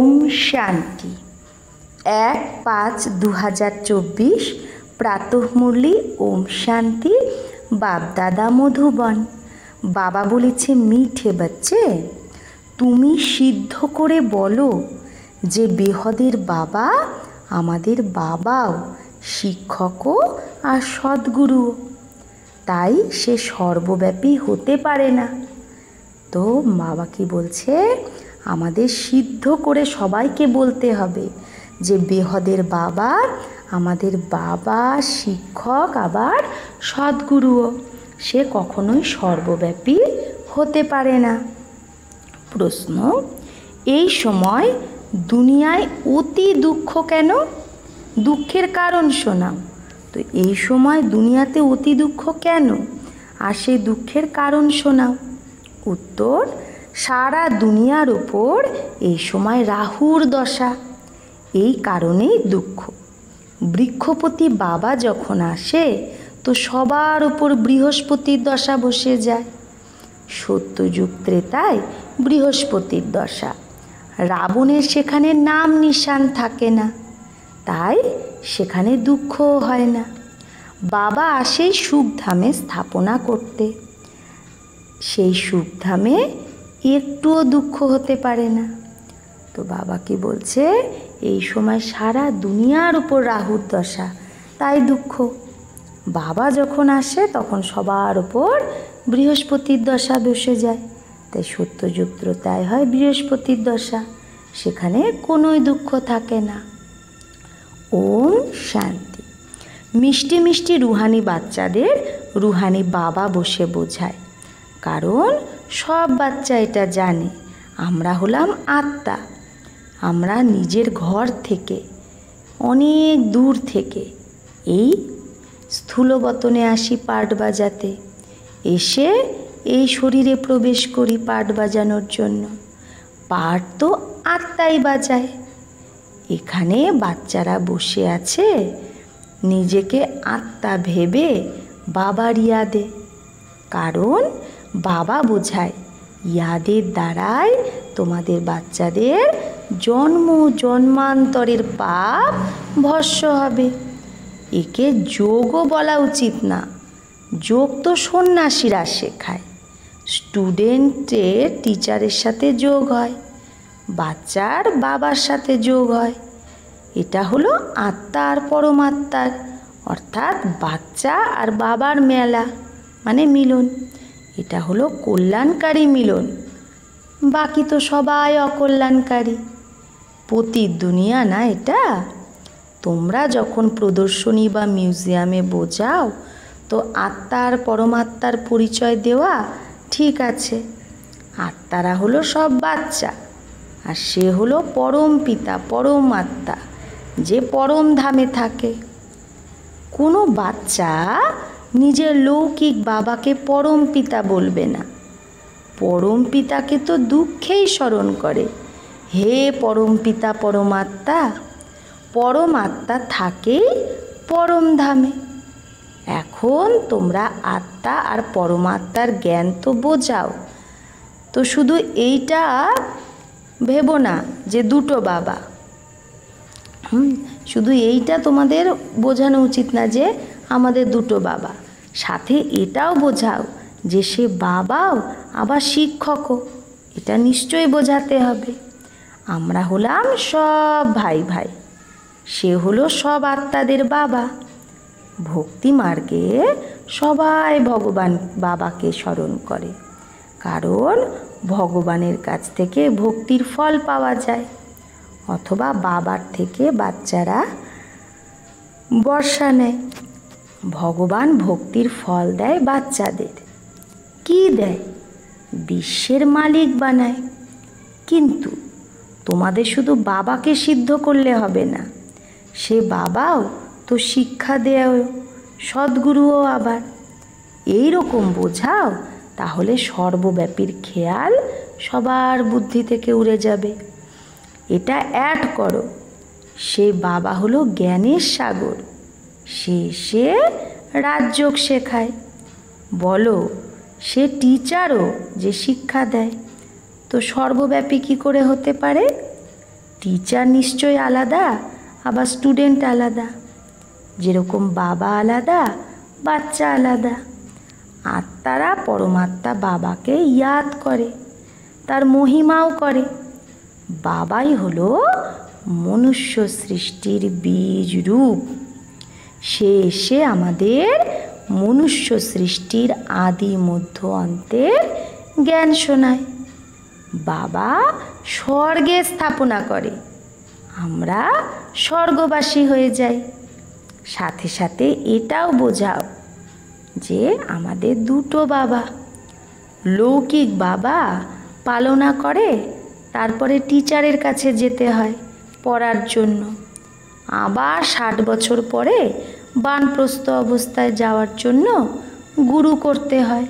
ওম শান্তি। 1/5/2024 প্রাতঃমুরলি ওম শান্তি। বাপদাদা মধুবন। বাবা বলেছে, মিঠে বাচ্চে, তুমি সিদ্ধ করে বলো যে বেহদের বাবা আমাদের বাবাও, শিক্ষকও আর সদ্গুরুও, তাই সে সর্বব্যাপী হতে পারে না। তো বাবা কি বলছে, আমাদের সিদ্ধ করে সবাইকে বলতে হবে যে বেহদের বাবা আমাদের বাবা, শিক্ষক আবার সদ্গুরুও, সে কখনোই সর্বব্যাপী হতে পারে না। প্রশ্ন, এই সময় দুনিয়ায় অতি দুঃখ কেন? দুঃখের কারণ শোনাও। তো এই সময় দুনিয়াতে অতি দুঃখ কেন, আর সেই দুঃখের কারণ শোনাও। উত্তর, সারা দুনিয়ার উপর এই সময় রাহুর দশা, এই কারণেই দুঃখ। বৃক্ষপতি বাবা যখন আসে তো সবার উপর বৃহস্পতির দশা বসে যায়। সত্যযুগ ত্রেতায় বৃহস্পতির দশা, রাবণের সেখানে নাম নিশান থাকে না, তাই সেখানে দুঃখও হয় না। বাবা আসে সুখধামে স্থাপনা করতে, সেই সুখধামে একটুও দুঃখ হতে পারে না। তো বাবা কি বলছে, এই সময় সারা দুনিয়ার উপর রাহুর দশা, তাই দুঃখ। বাবা যখন আসে তখন সবার উপর বৃহস্পতির দশা বসে যায়, তাই সত্যযুগ ত্রেতায় হয় বৃহস্পতির দশা, সেখানে কোনোই দুঃখ থাকে না। ওম শান্তি। মিষ্টি মিষ্টি রুহানি বাচ্চাদের রুহানি বাবা বসে বোঝায়, কারণ সব বাচ্চা এটা জানে আমরা হলাম আত্মা। আমরা নিজের ঘর থেকে অনেক দূর থেকে এই স্থূলবতনে আসি পাট বাজাতে, এসে এই শরীরে প্রবেশ করি পাট বাজানোর জন্য। পাট তো আত্মাই বাজায়। এখানে বাচ্চারা বসে আছে নিজেকে আত্মা ভেবে বাবার ইয়াদে, কারণ বাবা বোঝায় ইয়াদের দ্বারাই তোমাদের বাচ্চাদের জন্ম জন্মান্তরের পাপ ভস্য হবে। একে যোগও বলা উচিত না, যোগ তো সন্ন্যাসীরা শেখায়। স্টুডেন্টের টিচারের সাথে যোগ হয়, বাচ্চার বাবার সাথে যোগ হয়। এটা হলো আত্মা আর পরমাত্মার, অর্থাৎ বাচ্চা আর বাবার মেলা, মানে মিলন। এটা হলো কল্যাণকারী মিলন, বাকি তো সবাই অকল্যাণকারী। পতির দুনিয়া না এটা। তোমরা যখন প্রদর্শনী বা মিউজিয়ামে বোঝাও তো আত্মা আর পরমাত্মার পরিচয় দেওয়া ঠিক আছে। আত্মারা হলো সব বাচ্চা, আর সে হলো পরম পিতা পরমাত্মা, যে পরম ধামে থাকে। কোনো বাচ্চা নিজের লৌকিক বাবাকে পরম পিতা বলবে না, পরম পিতাকে তো দুঃখেই স্মরণ করে, হে পরম পিতা পরমাত্মা। পরমাত্মা থাকেই পরম ধামে। এখন তোমরা আত্মা আর পরমাত্মার জ্ঞান তো বোঝাও, তো শুধু এইটা ভেবো না যে দুটো বাবা। শুধু এইটা তোমাদের বোঝানো উচিত না যে আমাদের দুটো বাবা, সাথে এটাও বোঝাও যে সে বাবাও আবার শিক্ষকও, এটা নিশ্চয়ই বোঝাতে হবে। আমরা হলাম সব ভাই ভাই, সে হলো সব আত্মাদের বাবা। ভক্তি মার্গে সবাই ভগবান বাবাকে স্মরণ করে, কারণ ভগবানের কাছ থেকে ভক্তির ফল পাওয়া যায়, অথবা বাবার থেকে বাচ্চারা বর্ষা নেয়। ভগবান ভক্তির ফল দেয় বাচ্চাদের। কি দেয়? বিশ্বের মালিক বানায়। কিন্তু তোমাদের শুধু বাবাকে সিদ্ধ করলে হবে না, সে বাবাও তো শিক্ষা দেয়, সদ্গুরুও আবার। এই রকম বোঝাও, তাহলে সর্বব্যাপীর খেয়াল সবার বুদ্ধি থেকে উড়ে যাবে। এটা অ্যাড করো, সে বাবা হলো জ্ঞানের সাগর, সে রাজযোগ শেখায়। বলো, সে টিচারও যে শিক্ষা দেয়, তো সর্বব্যাপী কী করে হতে পারে? টিচার নিশ্চয়ই আলাদা, আবার স্টুডেন্ট আলাদা। যেরকম বাবা আলাদা, বাচ্চা আলাদা। আত্মারা পরমাত্মা বাবাকে ইয়াদ করে, তার মহিমাও করে। বাবাই হলো মনুষ্য সৃষ্টির বীজ রূপ। সে এসে আমাদের মনুষ্য সৃষ্টির আদি মধ্য অন্তের জ্ঞান শোনায়। বাবা স্বর্গে স্থাপনা করে, আমরা স্বর্গবাসী হয়ে যাই। সাথে সাথে এটাও বোঝাও যে আমাদের দুটো বাবা। লৌকিক বাবা পালনা করে, তারপরে টিচারের কাছে যেতে হয় পড়ার জন্য। আবার 60 বছর পরে বানপ্রস্থ অবস্থায় যাওয়ার জন্য গুরু করতে হয়।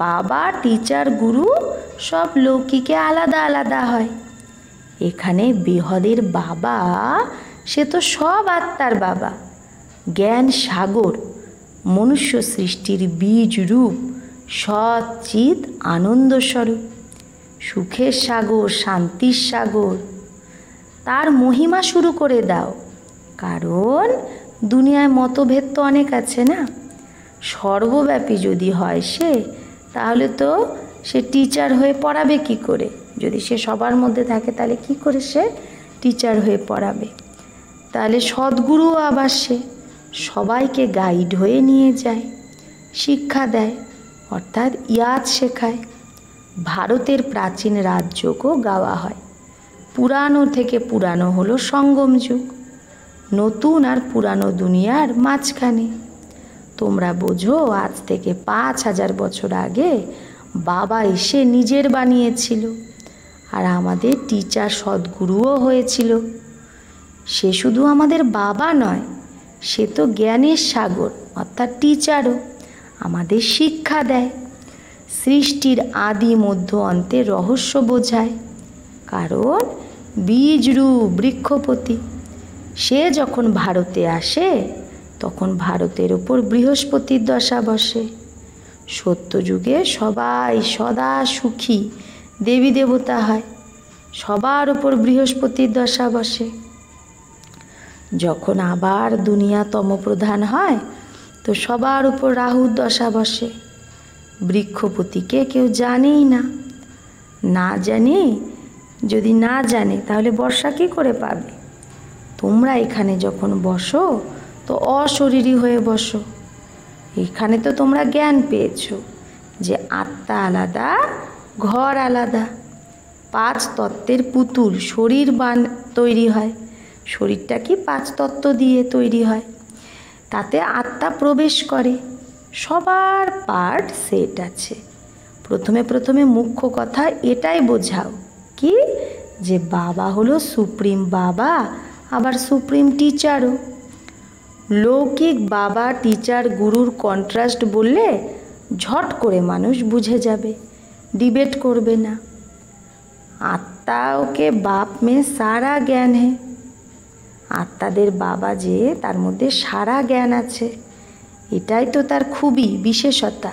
বাবা, টিচার, গুরু সব লৌকিকে আলাদা আলাদা হয়। এখানে বেহদের বাবা, সে তো সব আত্মার বাবা, জ্ঞান সাগর, মনুষ্য সৃষ্টির বীজ রূপ, সৎ চিৎ আনন্দ স্বরূপ, সুখের সাগর, শান্তির সাগর। তার মহিমা শুরু করে দাও, কারণ দুনিয়ায় মতভেদ তো অনেক আছে না। সর্বব্যাপী যদি হয় সে, তাহলে তো সে টিচার হয়ে পড়াবে কি করে? যদি সে সবার মধ্যে থাকে তাহলে কি করে সে টিচার হয়ে পড়াবে? তাহলে সদ্গুরুও আবার সে সবাইকে গাইড হয়ে নিয়ে যায়, শিক্ষা দেয়, অর্থাৎ ইয়াদ শেখায়। ভারতের প্রাচীন রাজযোগও গাওয়া হয়। পুরানো থেকে পুরানো হলো সঙ্গম যুগ, নতুন আর পুরানো দুনিয়ার মাঝখানে। তোমরা বোঝো, আজ থেকে 5000 বছর আগে বাবা এসে নিজের বানিয়েছিল, আর আমাদের টিচার সদ্গুরুও হয়েছিল। সে শুধু আমাদের বাবা নয়, সে তো জ্ঞানের সাগর, অর্থাৎ টিচারও। আমাদের শিক্ষা দেয়, সৃষ্টির আদি মধ্য অন্তের রহস্য বোঝায়। কারণ বীজরূপ বৃক্ষপতি সে যখন ভারতে আসে, তখন ভারতের ওপর বৃহস্পতির দশা বসে। সত্যযুগে সবাই সদা সুখী দেবী দেবতা হয়, সবার ওপর বৃহস্পতির দশা বসে। যখন আবার দুনিয়া তমপ্রধান হয়, তো সবার উপর রাহুর দশা বসে। বৃক্ষপতিকে কেউ জানেই না। না জানে, যদি না জানে তাহলে বর্ষা কী করে পাবে? তোমরা এখানে যখন বসো তো অশরীরী হয়ে বসো। এখানে তো তোমরা জ্ঞান পেয়েছো যে আত্মা আলাদা, ঘর আলাদা। 5 তত্ত্বের পুতুল শরীর তৈরি হয়। শরীরটা কি 5 তত্ত্ব দিয়ে তৈরি হয়, তাতে আত্মা প্রবেশ করে। সবার পার্ট সেট আছে। প্রথমে মুখ্য কথা এটাই বোঝাও কি, যে বাবা হলো সুপ্রিম বাবা, আবার সুপ্রিম টিচারও। লৌকিক বাবা, টিচার, গুরুর কন্ট্রাস্ট বললে ঝট করে মানুষ বুঝে যাবে, ডিবেট করবে না। आत्ताओं के बाप में सारा ज्ञान है। आत्माদের বাবা যে, তার মধ্যে সারা জ্ঞান আছে, এটাই তো তার খুবই বিশেষতা।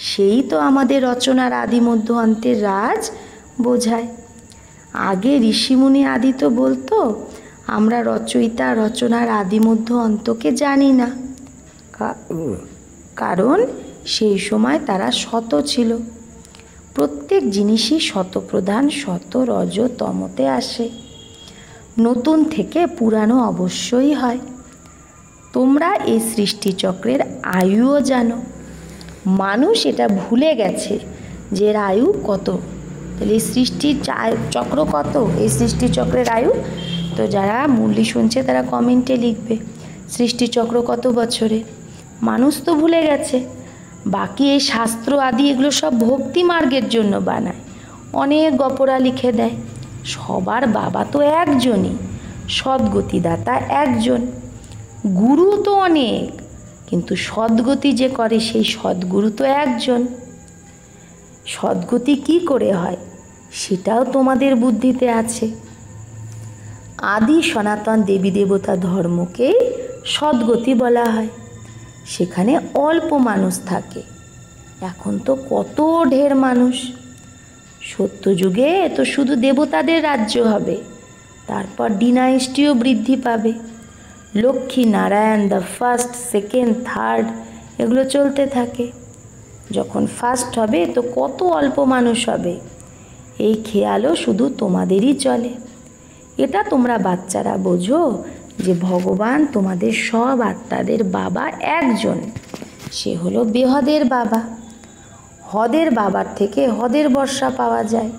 সেই তো আমাদের রচনার আদি মধ্য অন্তের রাজ বোঝায়। আগে ঋষিমুনি আদি তো বলতো আমরা রচয়িতা রচনার আদি মধ্য অন্তকে জানি না, কারণ সেই সময় তারা শত ছিল। প্রত্যেক জিনিসই শতপ্রধান, শত রজ তমতে আসে। নতুন থেকে পুরানো অবশ্যই হয়। তোমরা এই সৃষ্টিচক্রের আয়ুও জানো। মানুষ এটা ভুলে গেছে যে এর আয়ু কত। তাহলে এই সৃষ্টির চক্র কত, এই সৃষ্টিচক্রের আয়ু? তো যারা মুরলি শুনছে তারা কমেন্টে লিখবে সৃষ্টিচক্র কত বছরে। মানুষ তো ভুলে গেছে। বাকি এই শাস্ত্র আদি এগুলো সব ভক্তি মার্গের জন্য বানায়, অনেক গপরা লিখে দেয়। সবার বাবা তো একজনই, সদ্গতিদাতা একজন। গুরু তো অনেক, কিন্তু সদ্গতি যে করে সেই সদ্গুরু তো একজন। সদ্গতি কি করে হয় সেটাও তোমাদের বুদ্ধিতে আছে। আদি সনাতন দেবী দেবতা ধর্মকেই সদ্গতি বলা হয়। সেখানে অল্প মানুষ থাকে, এখন তো কত ঢের মানুষ। সত্যযুগে তো শুধু দেবতাদের রাজ্য হবে, তারপর ডিনাইস্টিও বৃদ্ধি পাবে। Lakshmi Narayan, the first, second, third, এগুলো চলতে থাকে। যখন ফার্স্ট হবে তো কত অল্প মানুষ হবে, এই খেয়ালও শুধু তোমাদেরই চলে। এটা তোমরা বাচ্চারা বোঝো যে ভগবান তোমাদের সব আত্মাদের বাবা একজন, সে হলো বেহদের বাবা। হদের বাবার থেকে হদের বর্ষা পাওয়া যায়,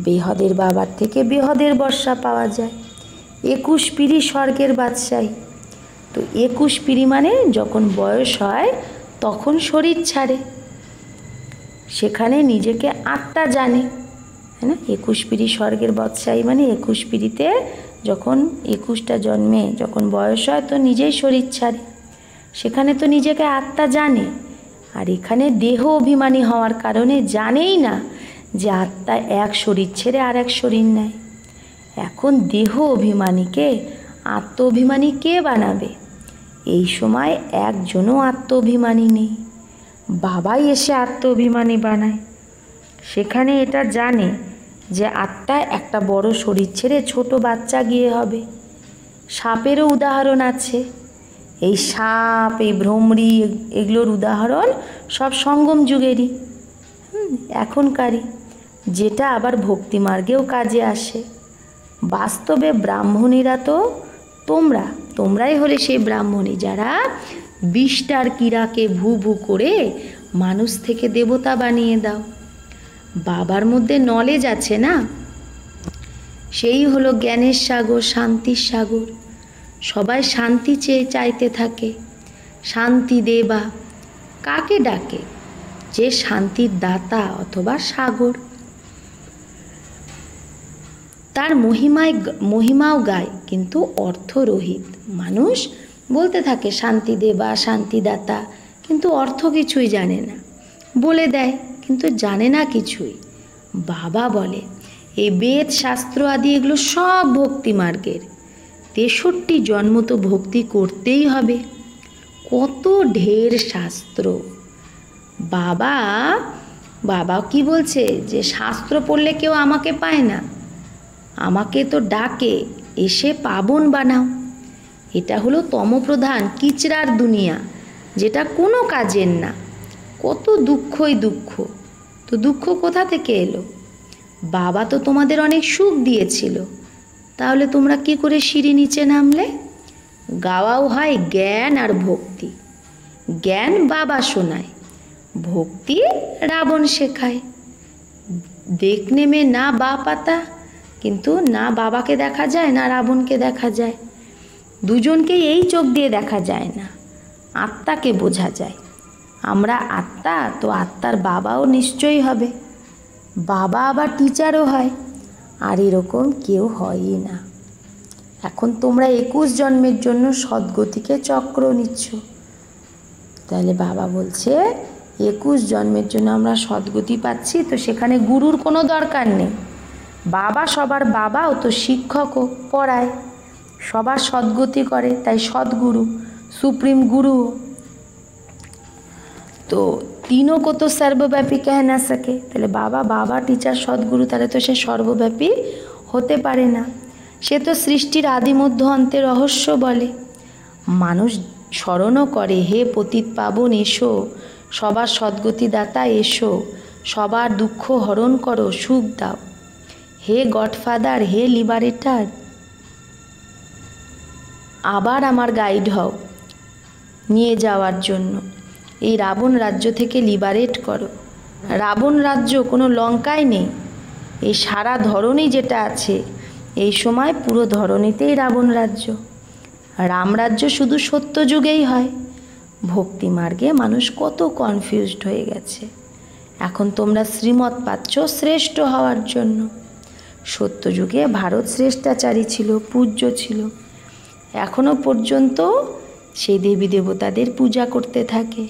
বেহদের বাবার থেকে বেহদের বর্ষা পাওয়া যায়। 21 পিঁড়ি স্বর্গের বাদশাহী। তো 21 পিঁড়ি মানে যখন বয়স হয় তখন শরীর ছাড়ে, সেখানে নিজেকে আত্মা জানে, হ্যাঁ না? 21 পিঁড়ি স্বর্গের বাদশাহী মানে 21 পিঁড়িতে যখন 21টা জন্মে যখন বয়স হয় তো নিজেই শরীর ছাড়ে, সেখানে তো নিজেকে আত্মা জানে। আর এখানে দেহ অভিমানী হওয়ার কারণে জানেই না যে আত্মা এক শরীর ছেড়ে আর এক শরীর নেয়। এখন দেহ অভিমানীকে আত্ম অভিমানী কে বানাবে? এই সময় একজনও আত্ম অভিমানী নেই, বাবাই এসে আত্ম অভিমানী বানায়। সেখানে এটা জানে যে আত্মা একটা বড় শরীর ছেড়ে ছোট বাচ্চা গিয়ে হবে। সাপেরও উদাহরণ আছে, এই সাপ, এই ভ্রমরি, এগুলোর উদাহরণ সব সঙ্গম যুগেরই, এখনকারই, যেটা আবার ভক্তিমার্গেও কাজে আসে। বাস্তবে ব্রাহ্মণীরা তো তোমরাই হলে সেই ব্রাহ্মণী যারা 20টার কীড়াকে ভু ভু করে মানুষ থেকে দেবতা বানিয়ে দাও। বাবার মধ্যে নলেজ আছে না, সেই হলো জ্ঞানের সাগর, শান্তির সাগর। সবাই শান্তি চাইতে থাকে। শান্তি দেবা কাকে ডাকে? যে শান্তির দাতা অথবা সাগর, তার মহিমাও গায় কিন্তু অর্থরহিত। মানুষ বলতে থাকে শান্তি দেবা, শান্তিদাতা, কিন্তু অর্থ কিছুই জানে না, বলে দেয় কিন্তু জানে না কিছুই। বাবা বলে এই বেদ শাস্ত্র আদি এগুলো সব ভক্তি মার্গের, 63 জন্ম তো ভক্তি করতেই হবে। কত ঢের শাস্ত্র। বাবা কি বলছে যে শাস্ত্র পড়লে কেউ আমাকে পায় না, আমাকে তো ডাকে এসে পাবন বানাও। এটা হলো তমপ্রধান কিচড়ার দুনিয়া, যেটা কোনো কাজের না। কত দুঃখই দুঃখ। তো দুঃখ কোথা থেকে এলো? বাবা তো তোমাদের অনেক সুখ দিয়েছিল, তাহলে তোমরা কি করে সিঁড়ি নিচে নামলে? গাওয়াও হয় জ্ঞান আর ভক্তি। জ্ঞান বাবা শোনায়, ভক্তি রাবণ শেখায়। দেখনে মে না বাপ আতা, কিন্তু না বাবাকে দেখা যায় না রাবণকে দেখা যায়, দুজনকেই এই চোখ দিয়ে দেখা যায় না। আত্মাকে বোঝা যায়। আমরা আত্মা, তো আত্মার বাবাও নিশ্চয়ই হবে। বাবা আবার টিচারও হয়, আর এরকম কেউ হয়ই না। এখন তোমরা 21 জন্মের জন্য সদ্গতিকে চক্র নিচ্ছ। তাহলে বাবা বলছে 21 জন্মের জন্য আমরা সদ্গতি পাচ্ছি, তো সেখানে গুরুর কোনো দরকার নেই। বাবা সবার বাবাও তো শিক্ষকও, পড়ায়, সবার সদ্গতি করে, তাই সদ্গুরু, সুপ্রিম গুরু। তো तीनों को तो सर्वव्यापी कह ना सके, তাহলে বাবা টিচার সদ্গুরু, তাহলে তো সে সর্বব্যাপী হতে পারে না। সে তো সৃষ্টির আদি মধ্য অন্তের রহস্য বলে। মানুষ স্মরণও করে, হে পতিত পাবন এসো, সবার সদ্গতি দাতা এসো, সবার দুঃখ হরণ করো, সুখ দাও। হে গডফাদার, হে লিবারেটার, আবার আমার গাইড হও নিয়ে যাওয়ার জন্য। এই রাবণ রাজ্য থেকে লিবারেট করো। রাবণ রাজ্য কোনো লঙ্কায় নেই, এই সারা ধরনী যেটা আছে, এই সময় পুরো ধরনীতেই রাবণ রাজ্য। রামরাজ্য শুধু সত্যযুগেই হয়। ভক্তি মার্গে মানুষ কত কনফিউজড হয়ে গেছে। এখন তোমরা শ্রীমত পাচ্ছ শ্রেষ্ঠ হওয়ার জন্য। সত্যযুগে ভারত শ্রেষ্ঠাচারী ছিল, পূজ্য ছিল, এখনও পর্যন্ত সেই দেবী দেবতাদের পূজা করতে থাকে।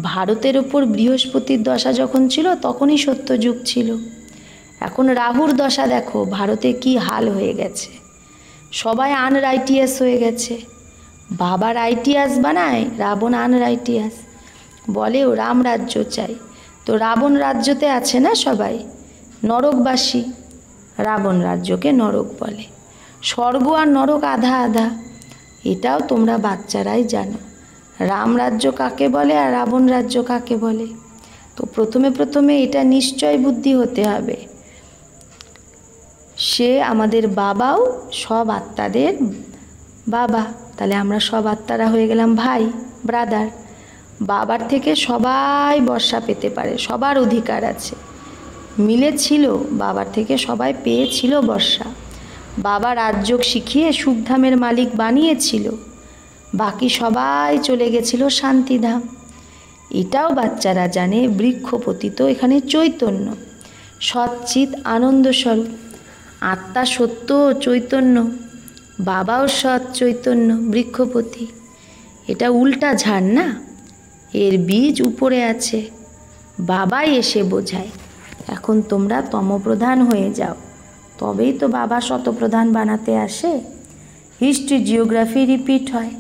ভারতের ওপর বৃহস্পতির দশা যখন ছিল তখনই সত্যযুগ ছিল। এখন রাহুর দশা দেখো, ভারতে কি হাল হয়ে গেছে, সবাই আনরাইটিয়াস হয়ে গেছে। বাবা রাইটিয়াস বানায়, রাবণ আনরাইটিয়াস, বলেও রাম রাজ্য চাই। তো রাবণ রাজ্যতে আছে না সবাই নরকবাসী, রাবণ রাজ্যকে নরক বলে। স্বর্গ আর নরক আধা আধা, এটাও তোমরা বাচ্চারাই জানো। রাম রাজ্য কাকে বলে আর রাবণ রাজ্য কাকে বলে। তো প্রথমে এটা নিশ্চয় বুদ্ধি হতে হবে, সে আমাদের বাবাও সব আত্মাদের বাবা। তাহলে আমরা সব আত্মারা হয়ে গেলাম ভাই, ব্রাদার। বাবার থেকে সবাই বর্ষা পেতে পারে, সবার অধিকার আছে। মিলেছিল, বাবার থেকে সবাই পেয়েছিল বর্ষা। বাবা রাজযোগ শিখিয়ে সুখধামের মালিক বানিয়েছিল, বাকি সবাই চলে গেছিল শান্তিধাম। এটাও বাচ্চারা জানে। বৃক্ষপতিত এখানে চৈতন্য, সচ্চিৎ আনন্দ স্বরূপ। আত্মা সত্য চৈতন্য, বাবাও সৎ চৈতন্য বৃক্ষপতি। এটা উল্টা ঝাড় না, এর বীজ উপরে আছে, বাবাই এসে বোঝায়। এখন তোমরা তমপ্রধান হয়ে যাও, তবেই তো বাবা শতপ্রধান বানাতে আসে। হিস্ট্রি জিওগ্রাফি রিপিট হয়।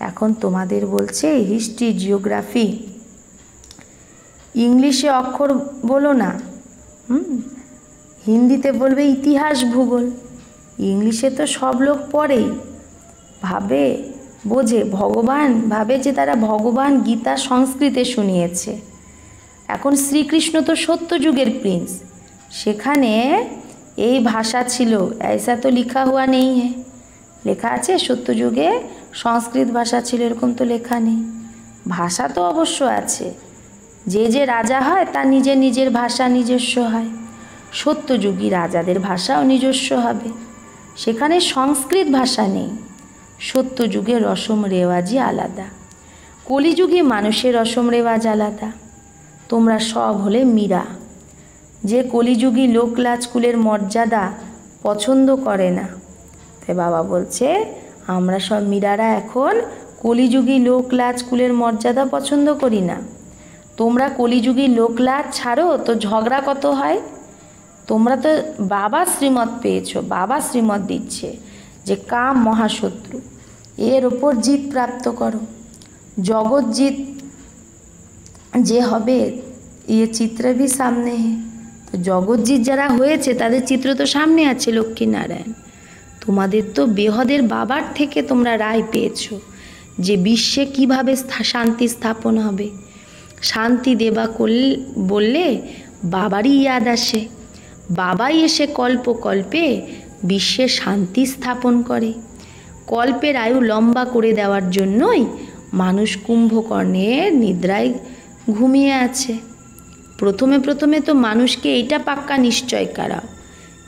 এখন তোমাদের বলছে হিস্ট্রি জিওগ্রাফি, ইংলিশে অক্ষর বলো না, হিন্দিতে বলবে ইতিহাস ভূগোল। ইংলিশে তো সব লোক পড়েই, ভাবে বোঝে, ভগবান ভাবে যে তারা ভগবান গীতা সংস্কৃতে শুনিয়েছে। এখন শ্রীকৃষ্ণ তো সত্যযুগের প্রিন্স, সেখানে এই ভাষা ছিল, ऐसा তো লিখা হুয়া নেই হ্যাঁ। লেখা আছে সত্যযুগে সংস্কৃত ভাষা ছিল, এরকম তো লেখা নেই। ভাষা তো অবশ্য আছে, যে রাজা হয় তার নিজের ভাষা নিজস্ব হয়। সত্যযুগী রাজাদের ভাষাও নিজস্ব হবে, সেখানে সংস্কৃত ভাষা নেই। সত্যযুগে রসম রেওয়াজই আলাদা, কলিযুগে মানুষের রসম রেওয়াজ আলাদা। তোমরা সব হলে মীরা, যে কলিযুগী লোকলাজকুলের মর্যাদা পছন্দ করে না। তাই বাবা বলছে আমরা সব মীরারা এখন কলিযুগী লোকলাজকুলের মর্যাদা পছন্দ করি না। তোমরা কলিযুগী লোকলাজ ছাড়ো তো ঝগড়া কত হয়। তোমরা তো বাবা শ্রীমত পেয়েছো, বাবা শ্রীমত দিচ্ছে যে কাম মহাশত্রু, এর ওপর জিত প্রাপ্ত করো। জগৎ জিত যে হবে, ये চিত্র भी সামনে है। তো জগৎজিৎ যারা হয়েছে তাদের চিত্র তো সামনে আছে, লক্ষ্মীনারায়ণ। তোমাদের তো বেহদের বাবার থেকে তোমরা রায় পেয়েছো যে বিশ্বে কিভাবে শান্তি স্থাপন হবে। শান্তি দেবা বললে বাবারই ইয়াদ আসে, বাবাই এসে কল্পে বিশ্বে শান্তি স্থাপন করে। কল্পের আয়ু লম্বা করে দেওয়ার জন্যই মানুষ কুম্ভকর্ণের নিদ্রায় ঘুমিয়ে আছে। প্রথমে তো মানুষকে এইটা পাক্কা নিশ্চয় করাও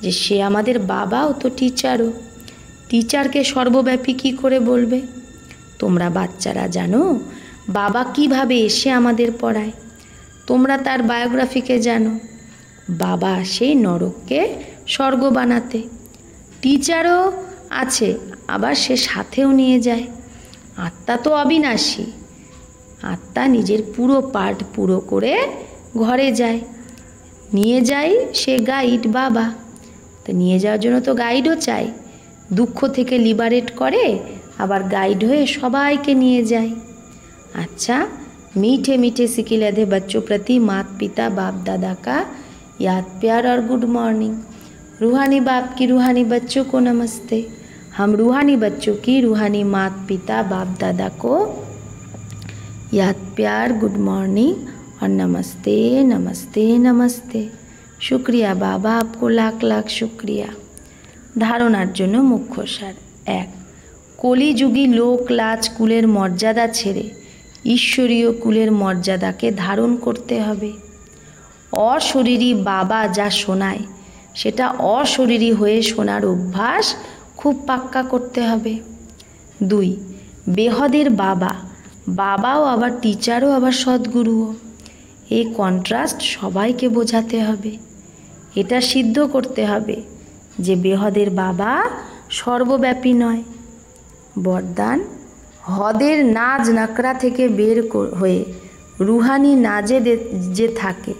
যে সে আমাদের বাবাও তো টিচারও। টিচারকে সর্বব্যাপী কী করে বলবে? তোমরা বাচ্চারা জানো বাবা কিভাবে এসে আমাদের পড়ায়। তোমরা তার বায়োগ্রাফিকে জানো, বাবা সেই নরককে স্বর্গ বানাতে। টিচারও আছে, আবার সে সাথেও নিয়ে যায়। আত্মা তো অবিনাশী, আত্মা নিজের পুরো পার্ট পুরো করে ঘরে যায়, নিয়ে যায় সে গাইড বাবা। তো নিয়ে যাওয়ার জন্য তো গাইডও চাই, দুঃখ থেকে লিবারেট করে আবার গাইড হয়ে সবাইকে নিয়ে যায়। अच्छा, मीठे मीठे सिकी लधे बच्चों प्रति माता पिता बाप दादा का याद प्यार और गुड मॉर्निंग। रूहानी बाप की रूहानी बच्चों को नमस्ते। हम रूहानी बच्चों की रूहानी माता पिता बाप दादा को याद प्यार गुड मॉर्निंग और नमस्ते नमस्ते नमस्ते। शुक्रिया बाबा, आपको लाख लाख शुक्रिया। धारणार जन्य मुख्य सार। 1, कलिजुगी लोक लाज कुलेर मर्यादा छेड़े ईश्वरीय कुलेर मर्यादाके धारण करते हबे। अशरीरी बाबा जा शोनाय सेटा अशरीरी हये शोनार अभ्यास खूब पाक्का करते हबे। 2, बेहदेर बाबा, बाबाओ आबार टीचारो आबार सद्गुरुओ। এই কন্ট্রাস্ট সবাইকে বোঝাতে হবে, এটা সিদ্ধ করতে হবে যে বেহদের বাবা সর্বব্যাপী নয়। বরদান, হদের নাজ নাকড়া থেকে বের হয়ে রুহানি নাজে যে থাকে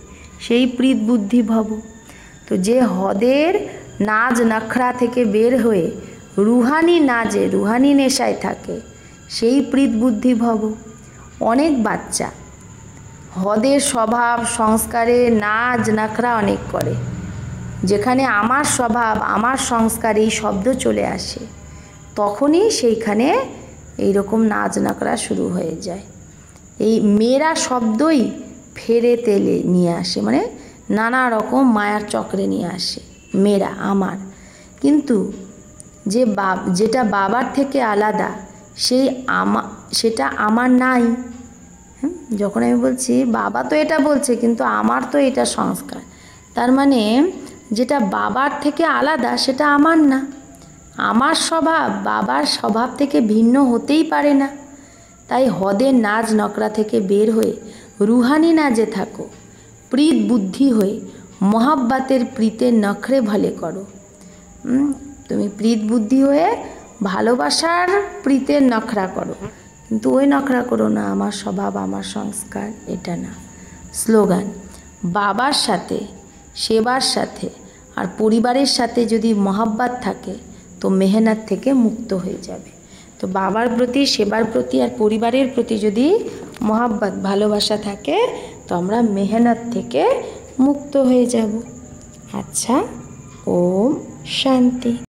সেই প্রীত বুদ্ধি ভব। তো যে হদের নাজ নাখড়া থেকে বের হয়ে রুহানি নাজে রুহানি নেশায় থাকে সেই প্রীত বুদ্ধি ভব। অনেক বাচ্চা হদের স্বভাব সংস্কারে নাজ নাখড়া অনেক করে, যেখানে আমার স্বভাব, আমার সংস্কার এই শব্দ চলে আসে, তখনই সেইখানে এইরকম নাচ নাকড়া শুরু হয়ে যায়। এই মেরা শব্দই ফেরে তেলে নিয়ে আসে, মানে নানা রকম মায়ার চক্রে নিয়ে আসে। মেরা আমার, কিন্তু যেটা বাবার থেকে আলাদা সেটা আমার নাই। যখন আমি বলছি বাবা তো এটা বলছে, কিন্তু আমার তো এটা সংস্কার, তার মানে যেটা বাবার থেকে আলাদা সেটা আমার না। আমার স্বভাব বাবার স্বভাব থেকে ভিন্ন হতেই পারে না। তাই হদের নাচ নকরা থেকে বের হয়ে রুহানি নাচে থাকো, প্রীত বুদ্ধি হয়ে মহাব্বাতের প্রীতের নখরে ভালে করো। তুমি প্রীত বুদ্ধি হয়ে ভালোবাসার প্রীতের নখরা করো, কিন্তু ওই নখরা করো না আমার স্বভাব আমার সংস্কার, এটা না। স্লোগান: বাবার সাথে, সেবার সাথে আর পরিবারের সাথে যদি মহাব্বাত থাকে তো মেহনত থেকে মুক্ত হয়ে যাবে। তো বাবার প্রতি, সেবার প্রতি আর পরিবারের প্রতি যদি মহাব্বাত, ভালোবাসা থাকে তো আমরা মেহনত থেকে মুক্ত হয়ে যাব। আচ্ছা, ওম শান্তি।